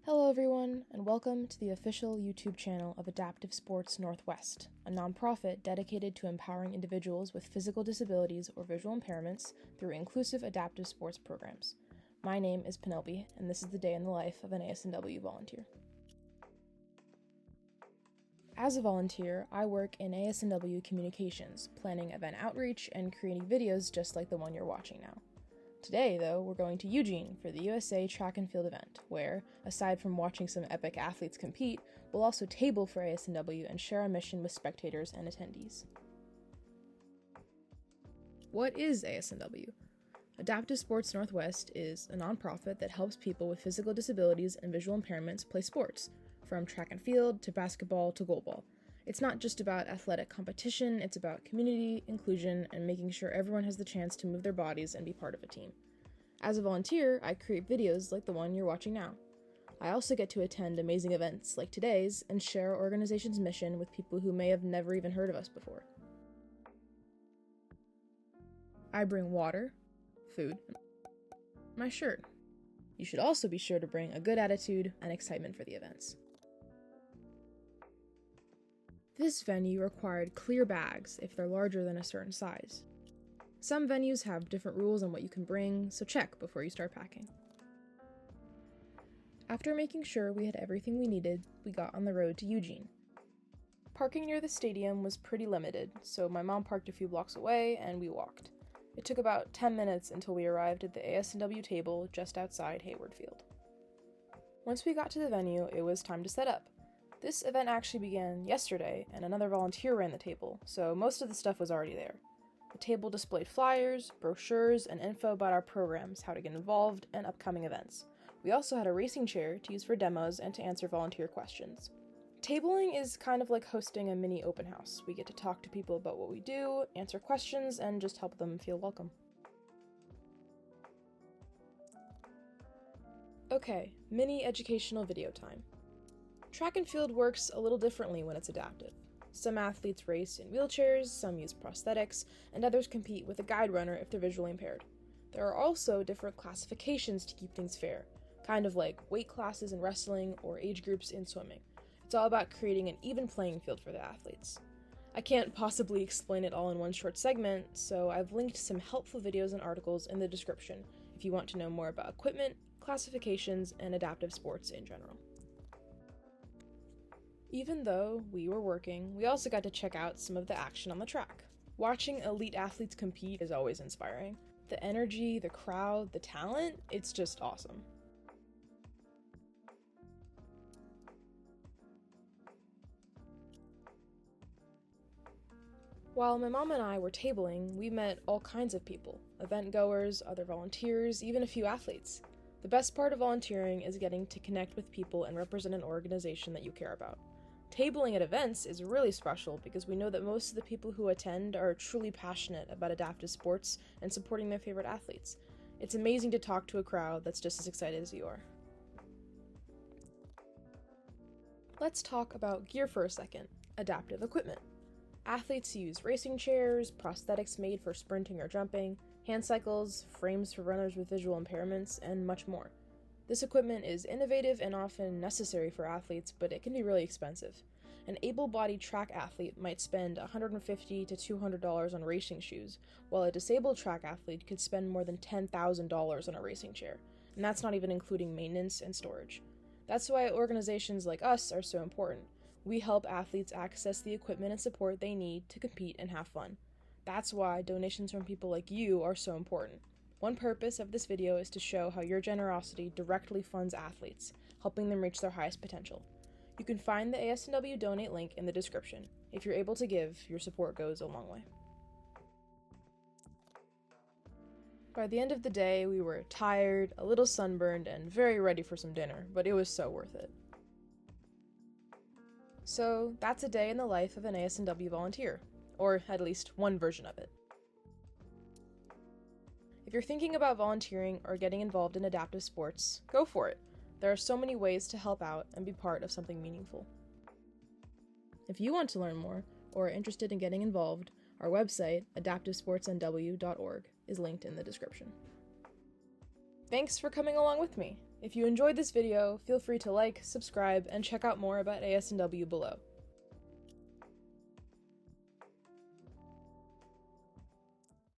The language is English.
Hello everyone, and welcome to the official YouTube channel of Adaptive Sports Northwest, a nonprofit dedicated to empowering individuals with physical disabilities or visual impairments through inclusive adaptive sports programs. My name is Penelope, and this is the day in the life of an ASNW volunteer. As a volunteer, I work in ASNW communications, planning event outreach and creating videos just like the one you're watching now. Today, though, we're going to Eugene for the USA Track and Field event, where, aside from watching some epic athletes compete, we'll also table for ASNW and share our mission with spectators and attendees. What is ASNW? Adaptive Sports Northwest is a nonprofit that helps people with physical disabilities and visual impairments play sports, from track and field to basketball to goalball. It's not just about athletic competition, it's about community, inclusion, and making sure everyone has the chance to move their bodies and be part of a team. As a volunteer, I create videos like the one you're watching now. I also get to attend amazing events like today's and share our organization's mission with people who may have never even heard of us before. I bring water, food, and my shirt. You should also be sure to bring a good attitude and excitement for the events. This venue required clear bags if they're larger than a certain size. Some venues have different rules on what you can bring, so check before you start packing. After making sure we had everything we needed, we got on the road to Eugene. Parking near the stadium was pretty limited, so my mom parked a few blocks away and we walked. It took about 10 minutes until we arrived at the ASNW table just outside Hayward Field. Once we got to the venue, it was time to set up. This event actually began yesterday, and another volunteer ran the table, so most of the stuff was already there. The table displayed flyers, brochures, and info about our programs, how to get involved, and upcoming events. We also had a racing chair to use for demos and to answer volunteer questions. Tabling is kind of like hosting a mini open house. We get to talk to people about what we do, answer questions, and just help them feel welcome. Okay, mini educational video time. Track and field works a little differently when it's adaptive. Some athletes race in wheelchairs, some use prosthetics, and others compete with a guide runner if they're visually impaired. There are also different classifications to keep things fair, kind of like weight classes in wrestling or age groups in swimming. It's all about creating an even playing field for the athletes. I can't possibly explain it all in one short segment, so I've linked some helpful videos and articles in the description if you want to know more about equipment, classifications, and adaptive sports in general. Even though we were working, we also got to check out some of the action on the track. Watching elite athletes compete is always inspiring. The energy, the crowd, the talent, it's just awesome. While my mom and I were tabling, we met all kinds of people, event goers, other volunteers, even a few athletes. The best part of volunteering is getting to connect with people and represent an organization that you care about. Tabling at events is really special because we know that most of the people who attend are truly passionate about adaptive sports and supporting their favorite athletes. It's amazing to talk to a crowd that's just as excited as you are. Let's talk about gear for a second. Adaptive equipment. Athletes use racing chairs, prosthetics made for sprinting or jumping, hand cycles, frames for runners with visual impairments, and much more. This equipment is innovative and often necessary for athletes, but it can be really expensive. An able-bodied track athlete might spend $150 to $200 on racing shoes, while a disabled track athlete could spend more than $10,000 on a racing chair, and that's not even including maintenance and storage. That's why organizations like us are so important. We help athletes access the equipment and support they need to compete and have fun. That's why donations from people like you are so important. One purpose of this video is to show how your generosity directly funds athletes, helping them reach their highest potential. You can find the ASNW donate link in the description. If you're able to give, your support goes a long way. By the end of the day, we were tired, a little sunburned, and very ready for some dinner, but it was so worth it. So that's a day in the life of an ASNW volunteer, or at least one version of it. If you're thinking about volunteering or getting involved in adaptive sports, go for it. There are so many ways to help out and be part of something meaningful. If you want to learn more or are interested in getting involved, our website, adaptivesportsnw.org, is linked in the description. Thanks for coming along with me. If you enjoyed this video, feel free to like, subscribe, and check out more about ASNW below.